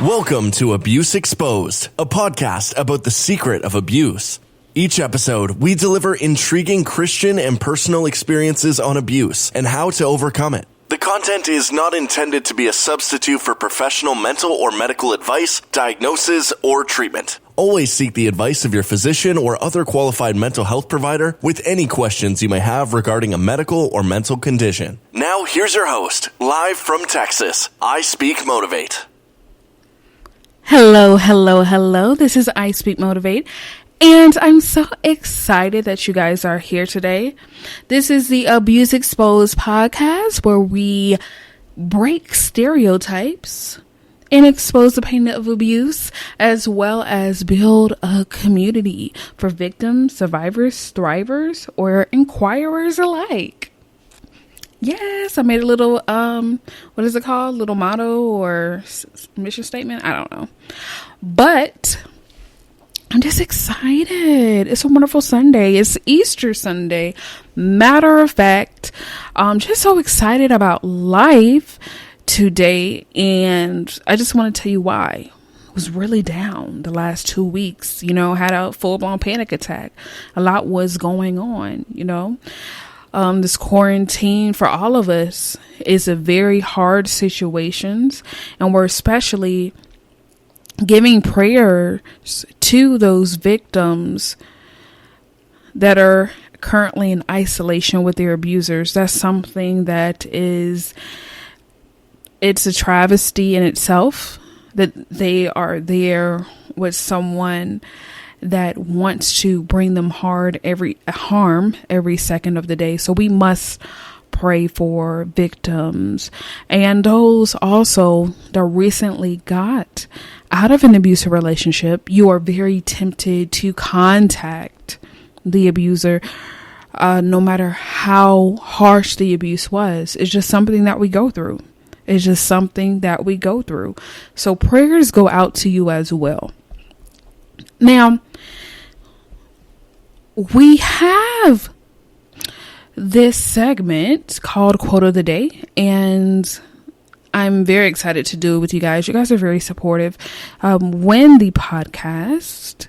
Welcome to Abuse Exposed, a podcast about the secret of abuse. Each episode, we deliver intriguing Christian and personal experiences on abuse and how to overcome it. The content is not intended to be a substitute for professional mental or medical advice, diagnosis, or treatment. Always seek the advice of your physician or other qualified mental health provider with any questions you may have regarding a medical or mental condition. Now, here's your host, live from Texas, ISpeakMotivate. Hello. This is ISpeakMotivate, and I'm so excited that you guys are here today. This is the Abuse Exposed podcast where we break stereotypes and expose the pain of abuse, as well as build a community for victims, survivors, thrivers, or inquirers alike. Yes, I made a little, what is it called? Little motto or mission statement? I don't know. But I'm just excited. It's a wonderful Sunday. It's Easter Sunday. Matter of fact, I'm just so excited about life today. And I just want to tell you why. I was really down the last 2 weeks, had a full-blown panic attack. A lot was going on, This quarantine for all of us is a very hard situation, and we're especially giving prayers to those victims that are currently in isolation with their abusers. That's something that it's a travesty in itself that they are there with someone that wants to bring them harm every second of the day. So we must pray for victims and those also that recently got out of an abusive relationship. You are very tempted to contact the abuser, no matter how harsh the abuse was. It's just something that we go through. So prayers go out to you as well. Now, we have this segment called Quote of the Day, and I'm very excited to do it with you guys. You guys are very supportive. When the podcast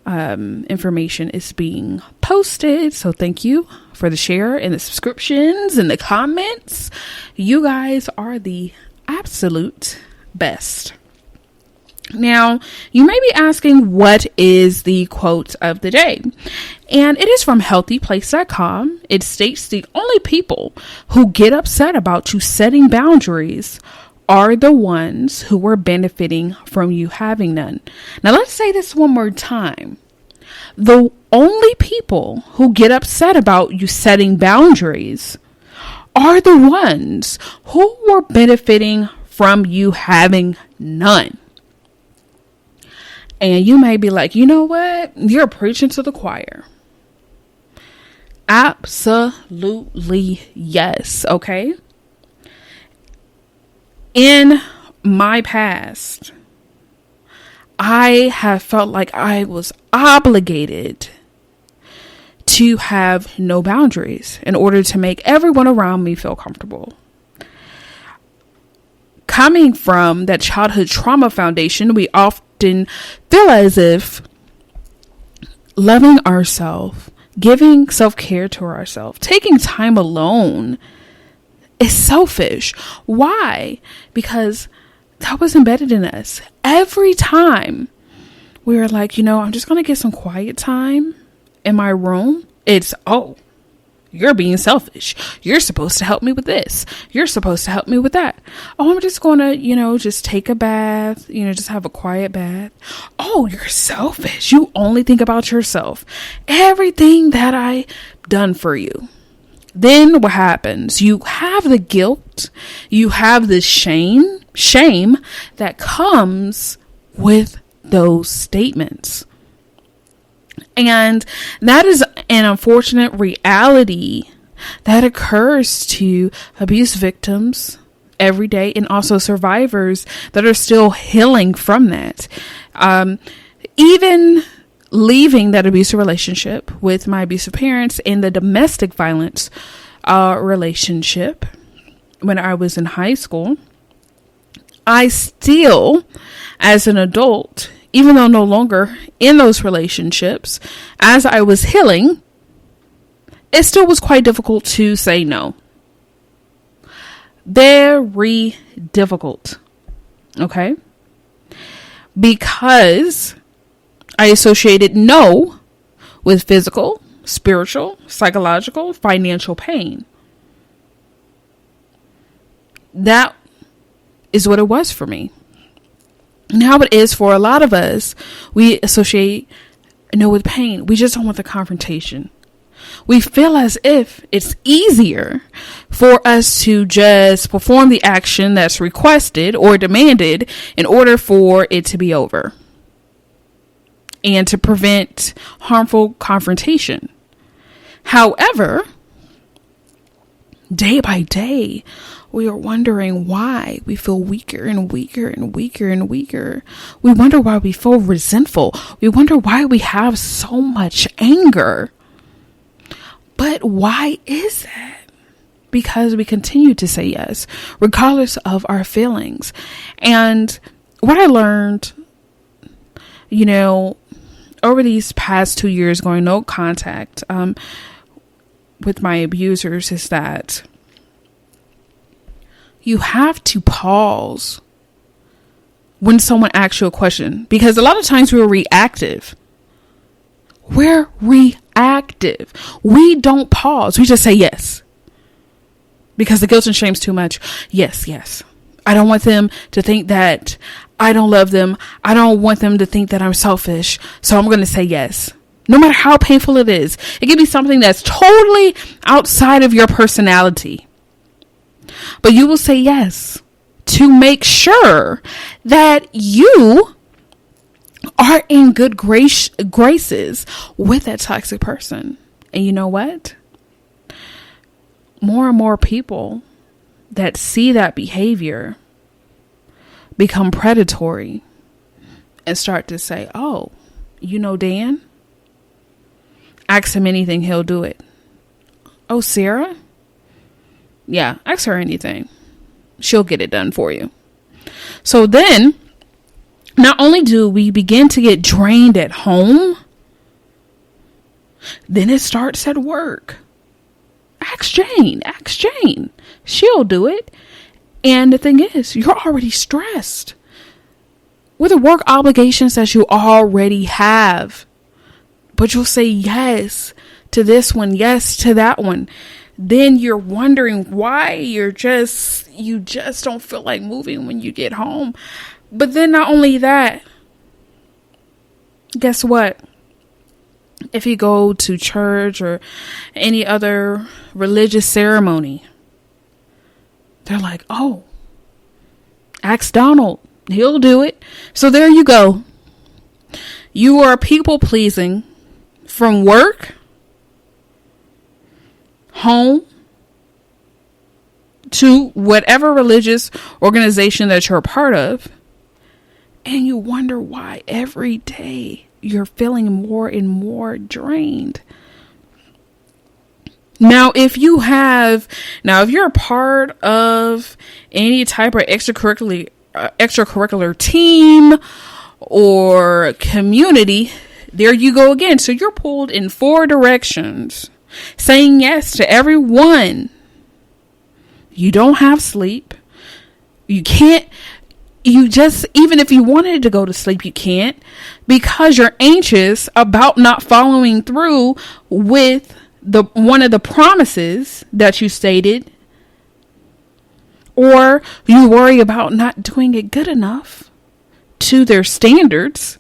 information is being posted, so thank you for the share and the subscriptions and the comments. You guys are the absolute best. Now, you may be asking, what is the quote of the day? And it is from healthyplace.com. It states the only people who get upset about you setting boundaries are the ones who are benefiting from you having none. Now, let's say this one more time. The only people who get upset about you setting boundaries are the ones who are benefiting from you having none. And you may be like, you know what? You're preaching to the choir. Absolutely yes. Okay. In my past, I have felt like I was obligated to have no boundaries in order to make everyone around me feel comfortable. Coming from that childhood trauma foundation, we often feel as if loving ourselves, giving self-care to ourselves, taking time alone is selfish. Why? Because that was embedded in us. Every time we were like, I'm just going to get some quiet time in my room. It's, you're being selfish. You're supposed to help me with this. You're supposed to help me with that. I'm just going to, just take a bath, just have a quiet bath. Oh, you're selfish. You only think about yourself. Everything that I done for you. Then what happens? You have the guilt. You have the shame that comes with those statements. And that is an unfortunate reality that occurs to abuse victims every day, and also survivors that are still healing from that. Even leaving that abusive relationship with my abusive parents and the domestic violence relationship when I was in high school, I still, as an adult, even though no longer in those relationships, as I was healing, it still was quite difficult to say no. Very difficult. Okay? Because I associated no with physical, spiritual, psychological, financial pain. That is what it was for me. And how it is for a lot of us, we associate no with pain. We just don't want the confrontation. We feel as if it's easier for us to just perform the action that's requested or demanded in order for it to be over and to prevent harmful confrontation. However, day by day, we are wondering why we feel weaker and weaker and weaker and weaker. We wonder why we feel resentful. We wonder why we have so much anger. But why is that? Because we continue to say yes, regardless of our feelings. And what I learned, over these past 2 years going no contact with my abusers is that you have to pause when someone asks you a question, because a lot of times we're reactive. We're reactive. We don't pause. We just say yes. Because the guilt and shame's too much. Yes, yes. I don't want them to think that I don't love them. I don't want them to think that I'm selfish. So I'm going to say yes. No matter how painful it is. It can be something that's totally outside of your personality. But you will say yes to make sure that you are in good graces with that toxic person. And you know what? More and more people that see that behavior become predatory and start to say, oh, Dan? Ask him anything, he'll do it. Oh, Sarah? Yeah, ask her anything. She'll get it done for you. So then, not only do we begin to get drained at home, then it starts at work. Ask Jane. She'll do it. And the thing is, you're already stressed with the work obligations that you already have. But you'll say yes to this one, yes to that one. Then you're wondering why you just don't feel like moving when you get home. But then not only that, guess what? If you go to church or any other religious ceremony, they're like, oh, ask Donald. He'll do it. So there you go. You are people pleasing from work, home, to whatever religious organization that you're a part of. And you wonder why every day you're feeling more and more drained. Now, if you're a part of any type of extracurricular team or community, there you go again. So you're pulled in 4 directions, saying yes to everyone. You don't have sleep. Even if you wanted to go to sleep, you can't, because you're anxious about not following through with one of the promises that you stated, or you worry about not doing it good enough to their standards.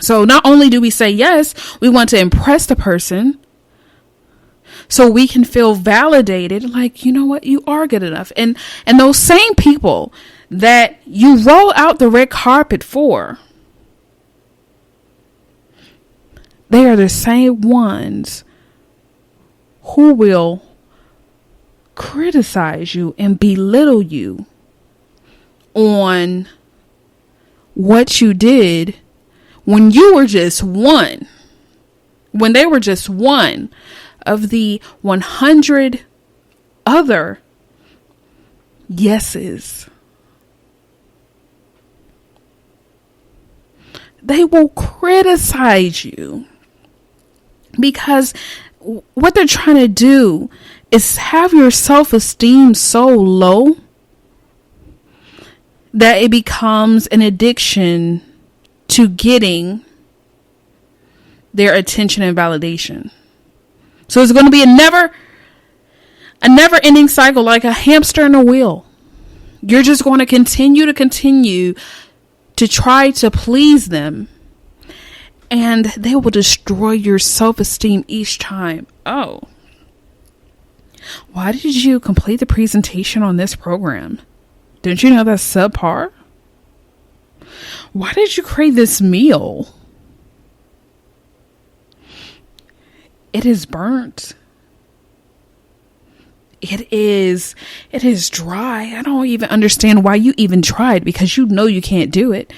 So not only do we say yes, we want to impress the person so we can feel validated, like, you know what, you are good enough. And those same people that you roll out the red carpet for, they are the same ones who will criticize you and belittle you on what you did when you were just one, when they were just one of the 100 other yeses they will criticize you because what they're trying to do is have your self-esteem so low that it becomes an addiction to getting their attention and validation. So it's going to be a never ending cycle, like a hamster in a wheel. You're just going to continue to try to please them, and they will destroy your self-esteem each time. Oh, why did you complete the presentation on this program? Didn't you know that's subpar? Why did you create this meal? It is burnt. It is dry. I don't even understand why you even tried, because you know you can't do it.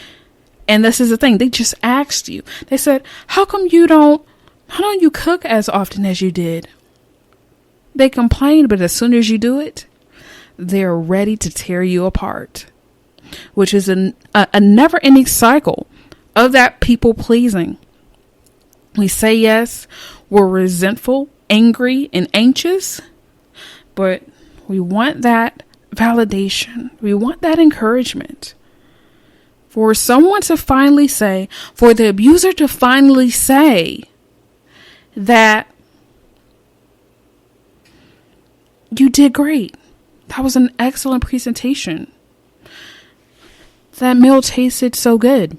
And this is the thing. They just asked you. They said, how don't you cook as often as you did? They complain, but as soon as you do it, they're ready to tear you apart, which is a never-ending cycle of that people pleasing. We say yes, we're resentful, angry, and anxious, but we want that validation. We want that encouragement. For someone to finally say, for the abuser to finally say that you did great. That was an excellent presentation. That meal tasted so good.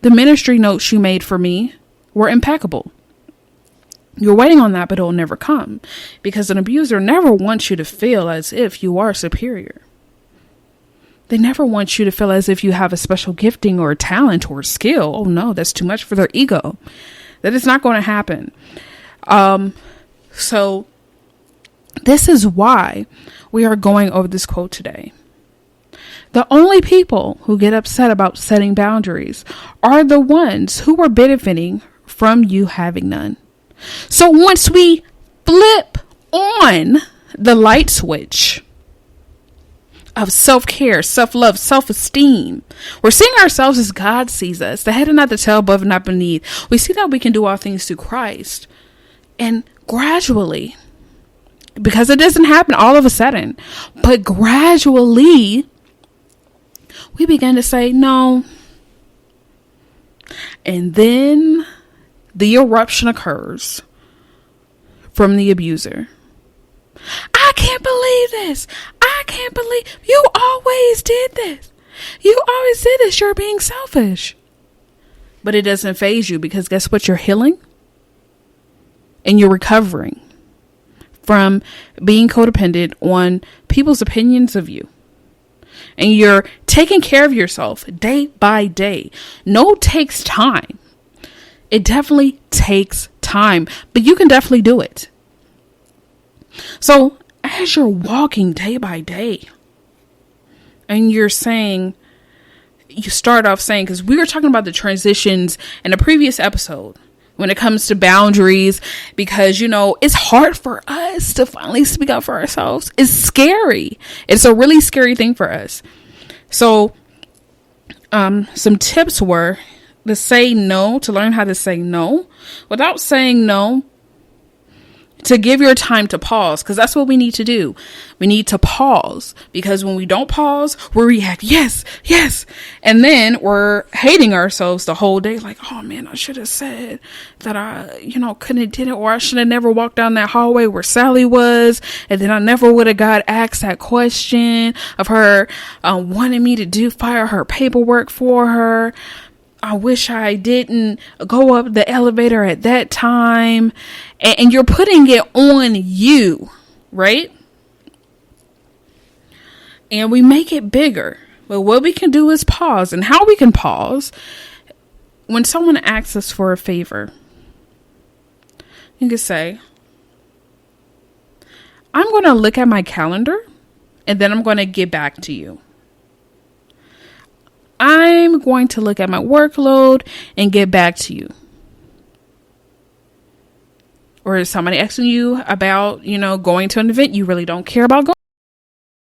The ministry notes you made for me were impeccable. You're waiting on that, but it'll never come, because an abuser never wants you to feel as if you are superior. They never want you to feel as if you have a special gifting or a talent or a skill. Oh no, that's too much for their ego. That is not going to happen. So this is why we are going over this quote today. The only people who get upset about setting boundaries are the ones who are benefiting from you having none. So once we flip on the light switch of self-care, self-love, self-esteem, we're seeing ourselves as God sees us, the head and not the tail, above and not beneath. We see that we can do all things through Christ. And gradually, because it doesn't happen all of a sudden, but gradually, we begin to say no. And then the eruption occurs from the abuser. I can't believe this. I can't believe you always did this. You always did this. You're being selfish. But it doesn't faze you, because guess what? You're healing and you're recovering from being codependent on people's opinions of you. And you're taking care of yourself day by day. No takes time. It definitely takes time, but you can definitely do it. So as you're walking day by day and you're saying, you start off saying, because we were talking about the transitions in a previous episode when it comes to boundaries, because, you know, it's hard for us to finally speak up for ourselves. It's scary. It's a really scary thing for us. So some tips were to say no, to learn how to say no without saying no, to give your time to pause, because that's what we need to do. We need to pause, because when we don't pause, we react, yes, yes. And then we're hating ourselves the whole day. Like, oh man, I should have said that I, couldn't have did it, or I should have never walked down that hallway where Sally was. And then I never would have got asked that question of her wanting me to fire her paperwork for her. I wish I didn't go up the elevator at that time. And you're putting it on you, right? And we make it bigger. But what we can do is pause. And how we can pause: when someone asks us for a favor, you can say, I'm going to look at my calendar and then I'm going to get back to you. I'm going to look at my workload and get back to you. Or is somebody asking you about, going to an event you really don't care about going?